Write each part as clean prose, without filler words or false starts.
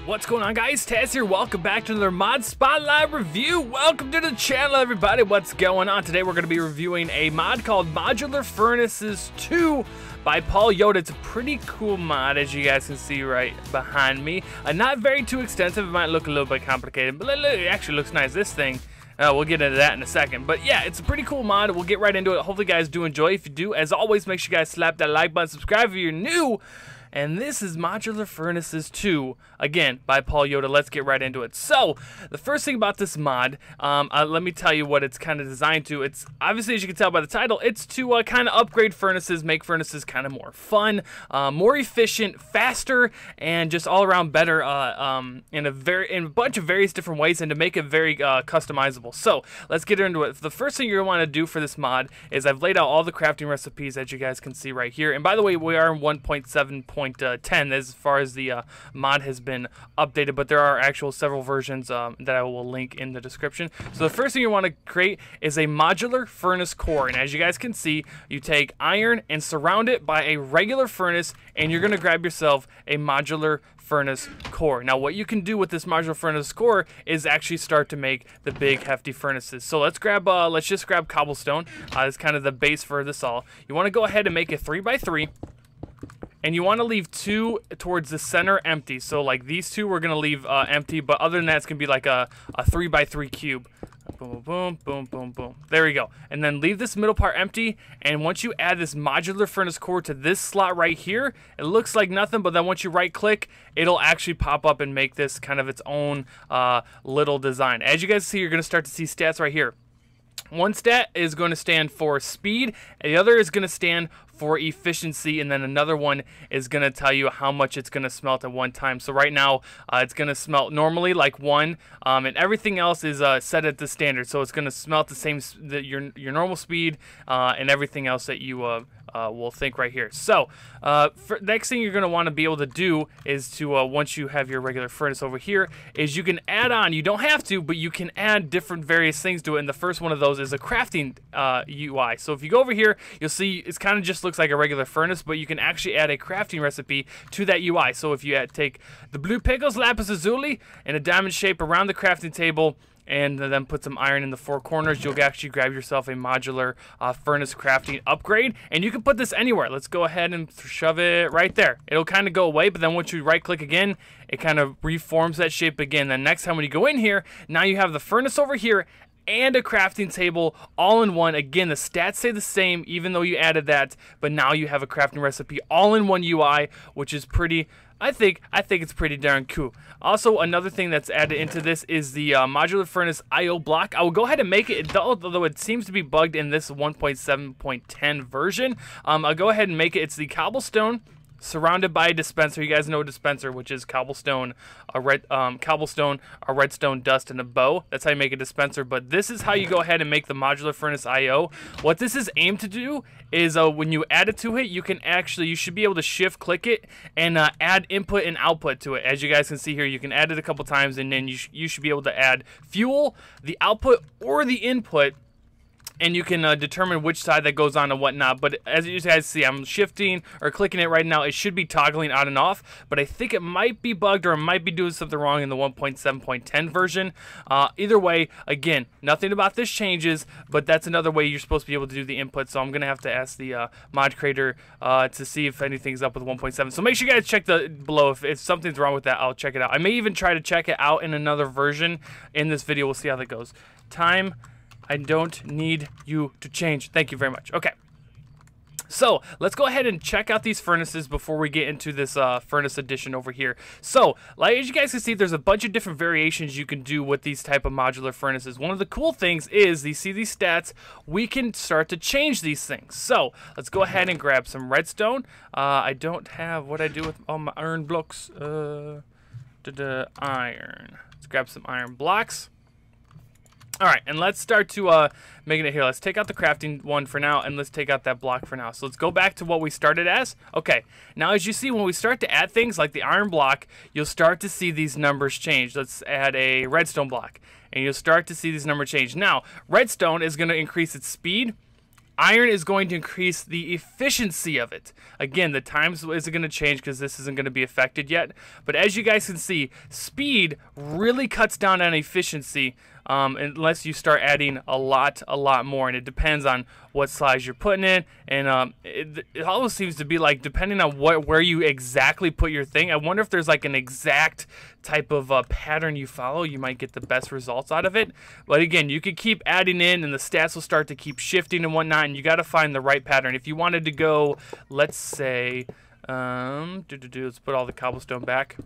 What's going on, guys? Taz here. Welcome back to another Mod Spotlight review. Welcome to the channel, everybody. What's going on? Today we're going to be reviewing a mod called Modular Furnaces 2 by Paul Yoda. It's a pretty cool mod, as you guys can see right behind me. Not very too extensive. It might look a little bit complicated, but it actually looks nice. This thing, we'll get into that in a second. But yeah, it's a pretty cool mod. We'll get right into it. Hopefully you guys do enjoy. If you do, as always, make sure you guys slap that like button, subscribe if you're new. And this is Modular Furnaces 2, again, by Paul Yoda. Let's get right into it. So, the first thing about this mod, let me tell you what it's kind of designed to. It's, obviously, as you can tell by the title, it's to kind of upgrade furnaces, make furnaces kind of more fun, more efficient, faster, and just all around better in a bunch of various different ways, and to make it very customizable. So, let's get into it. The first thing you're going to want to do for this mod is I've laid out all the crafting recipes that you guys can see right here. And by the way, we are in 1.7.10 as far as the mod has been updated, but there are actual several versions that I will link in the description. So the first thing you want to create is a modular furnace core, and as you guys can see, you take iron and surround it by a regular furnace, and you're going to grab yourself a modular furnace core. Now what you can do with this modular furnace core is actually start to make the big hefty furnaces. So let's just grab cobblestone. It's kind of the base for this all. You want to go ahead and make a 3x3. And you want to leave 2 towards the center empty. So like these 2 we're going to leave empty, but other than that it's going to be like a 3x3 cube. Boom, boom, boom, boom, boom. There we go. And then leave this middle part empty. And once you add this modular furnace core to this slot right here, it looks like nothing, but then once you right click, it'll actually pop up and make this kind of its own little design. As you guys see, you're going to start to see stats right here. One stat is going to stand for speed, and the other is going to stand for efficiency, and then another one is going to tell you how much it's going to smelt at one time. So right now, it's going to smelt normally like 1, and everything else is set at the standard. So it's going to smelt the same, your normal speed, and everything else that you will think right here. So next thing you're going to want to be able to do is to, once you have your regular furnace over here, is you can add on, you don't have to, but you can add different various things to it, and the first one of those is a crafting UI. So if you go over here, you'll see it's kind of just looks like a regular furnace, but you can actually add a crafting recipe to that UI. So if you take the blue pickles, lapis lazuli, in a diamond shape around the crafting table, and then put some iron in the 4 corners, you'll actually grab yourself a modular furnace crafting upgrade, and you can put this anywhere. Let's go ahead and shove it right there. It'll kind of go away, but then once you right click again, it kind of reforms that shape again. Then next time when you go in here, now you have the furnace over here and a crafting table all in one. Again, the stats stay the same even though you added that, but now you have a crafting recipe all in one UI, which is pretty, I think it's pretty darn cool. Also, another thing that's added into this is the modular furnace IO block. I will go ahead and make it, although it seems to be bugged in this 1.7.10 version. I'll go ahead and make it. It's the cobblestone surrounded by a dispenser. You guys know a dispenser, which is cobblestone, a redstone dust, and a bow. That's how you make a dispenser. But this is how you go ahead and make the modular furnace IO. What this is aimed to do is when you add it to it, you should be able to shift click it and add input and output to it. As you guys can see here, you can add it a couple times, and then you should be able to add fuel, the output, or the input. And you can determine which side that goes on and whatnot. But as you guys see, I'm shifting or clicking it right now. It should be toggling on and off, but I think it might be bugged or it might be doing something wrong in the 1.7.10 version. Either way, again, nothing about this changes, but that's another way you're supposed to be able to do the input. So I'm going to have to ask the mod creator to see if anything's up with 1.7. So make sure you guys check below. If something's wrong with that, I'll check it out. I may even try to check it out in another version in this video. We'll see how that goes. Time. I don't need you to change. Thank you very much. Okay. So, let's go ahead and check out these furnaces before we get into this furnace edition over here. So, like as you guys can see, there's a bunch of different variations you can do with these type of modular furnaces. One of the cool things is, you see these stats, we can start to change these things. So, let's go ahead and grab some redstone. I don't have what I do with all my iron blocks. Iron. Let's grab some iron blocks. Alright, and let's start to making it here. Let's take out the crafting one for now, and let's take out that block for now. So let's go back to what we started as. Okay, now as you see, when we start to add things like the iron block, you'll start to see these numbers change. Let's add a redstone block, and you'll start to see these numbers change. Now, redstone is going to increase its speed, Iron is going to increase the efficiency of it. Again, the times isn't going to change because this isn't going to be affected yet. But as you guys can see, speed really cuts down on efficiency unless you start adding a lot more. And it depends on what size you're putting in. And it almost seems to be like, depending on where you exactly put your thing, I wonder if there's like an exact type of pattern you follow, you might get the best results out of it. But again, you could keep adding in and the stats will start to keep shifting and whatnot, and you got to find the right pattern. If you wanted to go, let's say, let's put all the cobblestone back.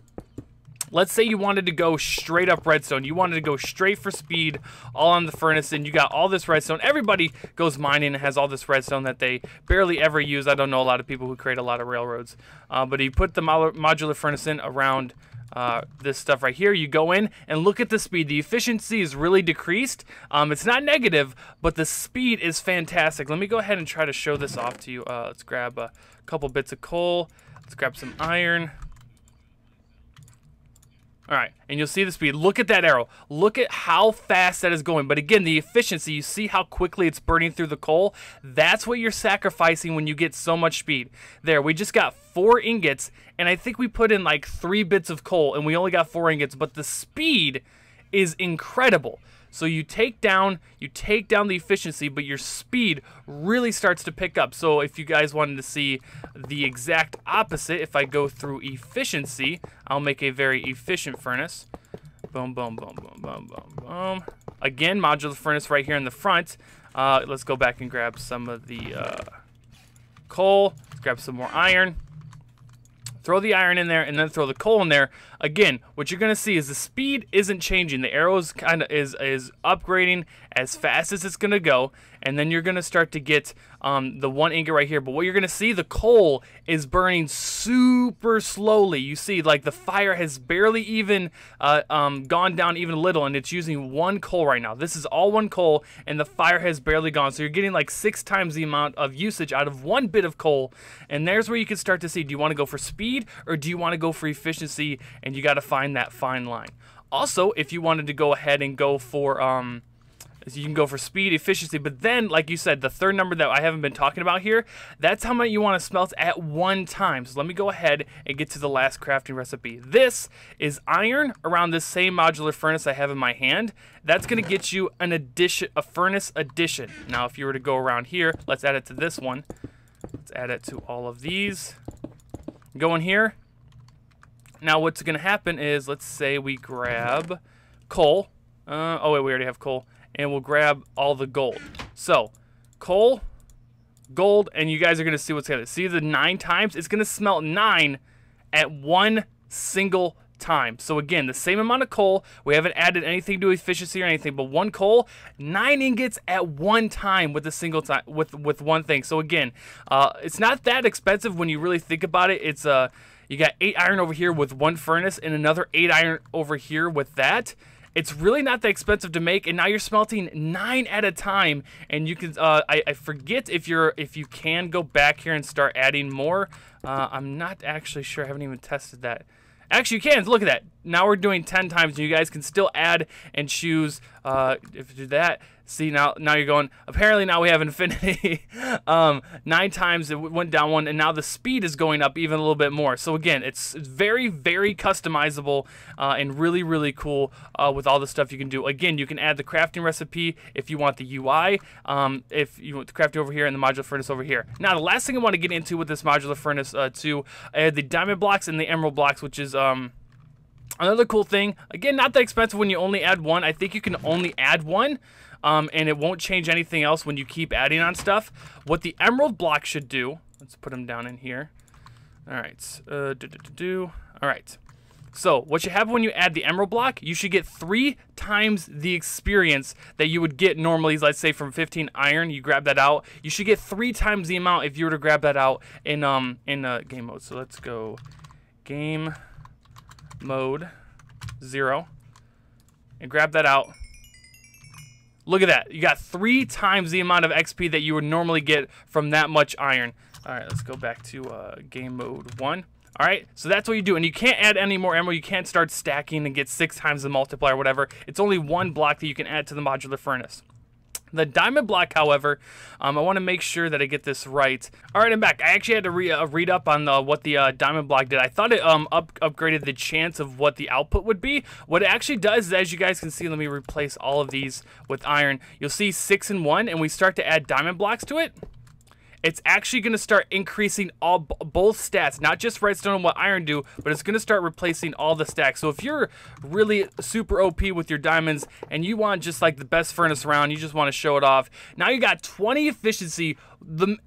Let's say you wanted to go straight up redstone. You wanted to go straight for speed, all on the furnace, and you got all this redstone. Everybody goes mining and has all this redstone that they barely ever use. I don't know a lot of people who create a lot of railroads. But you put the modular furnace in around this stuff right here. You go in and look at the speed. The efficiency is really decreased. It's not negative, but the speed is fantastic. Let me go ahead and try to show this off to you. Let's grab a couple bits of coal. Let's grab some iron. All right, and you'll see the speed. Look at that arrow. Look at how fast that is going. But again, the efficiency, you see how quickly it's burning through the coal? That's what you're sacrificing when you get so much speed. There, we just got 4 ingots, and I think we put in like 3 bits of coal, and we only got 4 ingots, but the speed is incredible. So you take down the efficiency, but your speed really starts to pick up. So if you guys wanted to see the exact opposite, if I go through efficiency, I'll make a very efficient furnace. Boom, boom, boom, boom, boom, boom, boom. Again, modular furnace right here in the front. Let's go back and grab some of the coal. Let's grab some more iron. Throw the iron in there and then throw the coal in there. Again, what you're going to see is the speed isn't changing. The arrows kind of is upgrading as fast as it's going to go. And then you're going to start to get the 1 ingot right here. But what you're going to see, the coal is burning super slowly. You see, like the fire has barely even gone down even a little. And it's using 1 coal right now. This is all 1 coal and the fire has barely gone. So you're getting like 6 times the amount of usage out of 1 bit of coal. And there's where you can start to see, do you want to go for speed or do you want to go for efficiency? And you got to find that fine line. Also, if you wanted to go ahead and go for you can go for speed, efficiency, but then, like you said, the third number that I haven't been talking about here, that's how much you want to smelt at one time. So let me go ahead and get to the last crafting recipe. This is iron around this same modular furnace I have in my hand. That's going to get you an addition, a furnace addition. Now, if you were to go around here, let's add it to this one. Let's add it to all of these. Go in here. Now, what's going to happen is, let's say we grab coal. Oh, wait, we already have coal. And we'll grab all the gold. So, coal, gold, and you guys are going to see what's going to see the 9 times. It's going to smelt 9 at 1 single time. So again, the same amount of coal. We haven't added anything to efficiency or anything, but 1 coal, 9 ingots at 1 time with a single time with one thing. So again, it's not that expensive when you really think about it. It's you got 8 iron over here with 1 furnace and another 8 iron over here with that. It's really not that expensive to make, and now you're smelting 9 at a time. And you can, I forget if you can go back here and start adding more. I'm not actually sure. I haven't even tested that. Actually, you can. Look at that. Now we're doing 10 times, and you guys can still add and choose. If you do that, see now you're going. Apparently now we have infinity. 9 times it went down 1, and now the speed is going up even a little bit more. So again, it's very, very customizable and really, really cool with all the stuff you can do. Again, you can add the crafting recipe if you want the UI. If you want the crafting over here and the modular furnace over here. Now the last thing I want to get into with this modular furnace too, I had the diamond blocks and the emerald blocks, which is another cool thing. Again, not that expensive when you only add 1. I think you can only add 1. And it won't change anything else when you keep adding on stuff. What the emerald block should do, let's put them down in here. All right, all right. So what you have when you add the emerald block, you should get 3 times the experience that you would get normally. Let's say from 15 iron, you grab that out. You should get 3 times the amount if you were to grab that out in game mode. So let's go game mode 0 and grab that out. Look at that. You got 3 times the amount of XP that you would normally get from that much iron. All right, let's go back to game mode 1. All right, so that's what you do. And you can't add any more emerald. You can't start stacking and get 6 times the multiplier or whatever. It's only 1 block that you can add to the modular furnace. The diamond block, however, I want to make sure that I get this right. All right, I'm back. I actually had to read up on what the diamond block did. I thought it upgraded the chance of what the output would be. What it actually does is, as you guys can see, let me replace all of these with iron. You'll see 6 and 1, and we start to add diamond blocks to it. It's actually going to start increasing both stats, not just redstone and what iron do, but it's going to start replacing all the stacks. So if you're really super OP with your diamonds and you want just like the best furnace around, you just want to show it off, now you got 20 efficiency.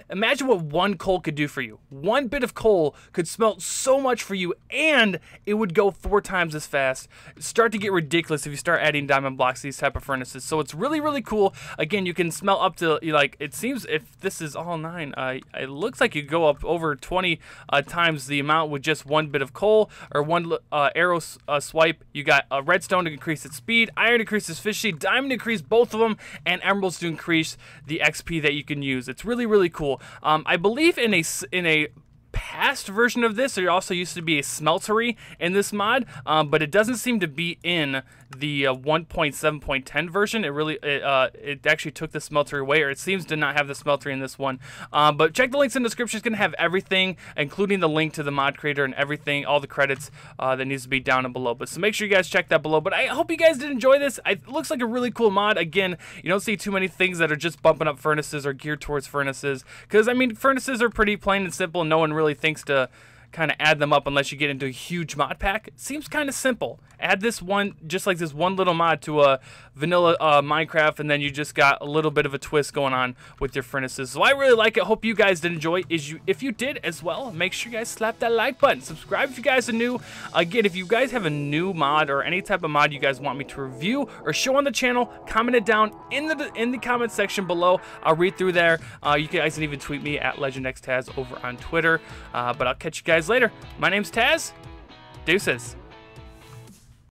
Imagine what one coal could do for you. One bit of coal could smelt so much for you, and it would go 4 times as fast. Start to get ridiculous if you start adding diamond blocks to these type of furnaces. So it's really, really cool. Again, you can smelt up to, like, it seems if this is all 9, it looks like you go up over 20 times the amount with just one bit of coal or one arrow swipe. You got redstone to increase its speed, iron to increase its efficiency, diamond to increase both of them, and emeralds to increase the XP that you can use. It's really cool. I believe in a past version of this, there also used to be a smeltery in this mod, but it doesn't seem to be in the 1.7.10 version. It actually took the smeltery away, or it seems to not have the smeltery in this one. But check the links in the description. It's going to have everything, including the link to the mod creator and everything, all the credits that needs to be down and below. But so make sure you guys check that below. But I hope you guys did enjoy this. It looks like a really cool mod. Again, you don't see too many things that are just bumping up furnaces or geared towards furnaces, because I mean, furnaces are pretty plain and simple. No one really thinks to kind of add them up unless you get into a huge mod pack. It seems kind of simple. Add this one, just like this one little mod to a vanilla Minecraft, and then you just got a little bit of a twist going on with your furnaces. So I really like it. Hope you guys did enjoy. If you did as well, make sure you guys slap that like button. Subscribe if you guys are new. Again, if you guys have a new mod or any type of mod you guys want me to review or show on the channel, comment it down in the comment section below. I'll read through there. You guys can even tweet me at LegendXTaz over on Twitter. But I'll catch you guys later. My name's Taz. Deuces.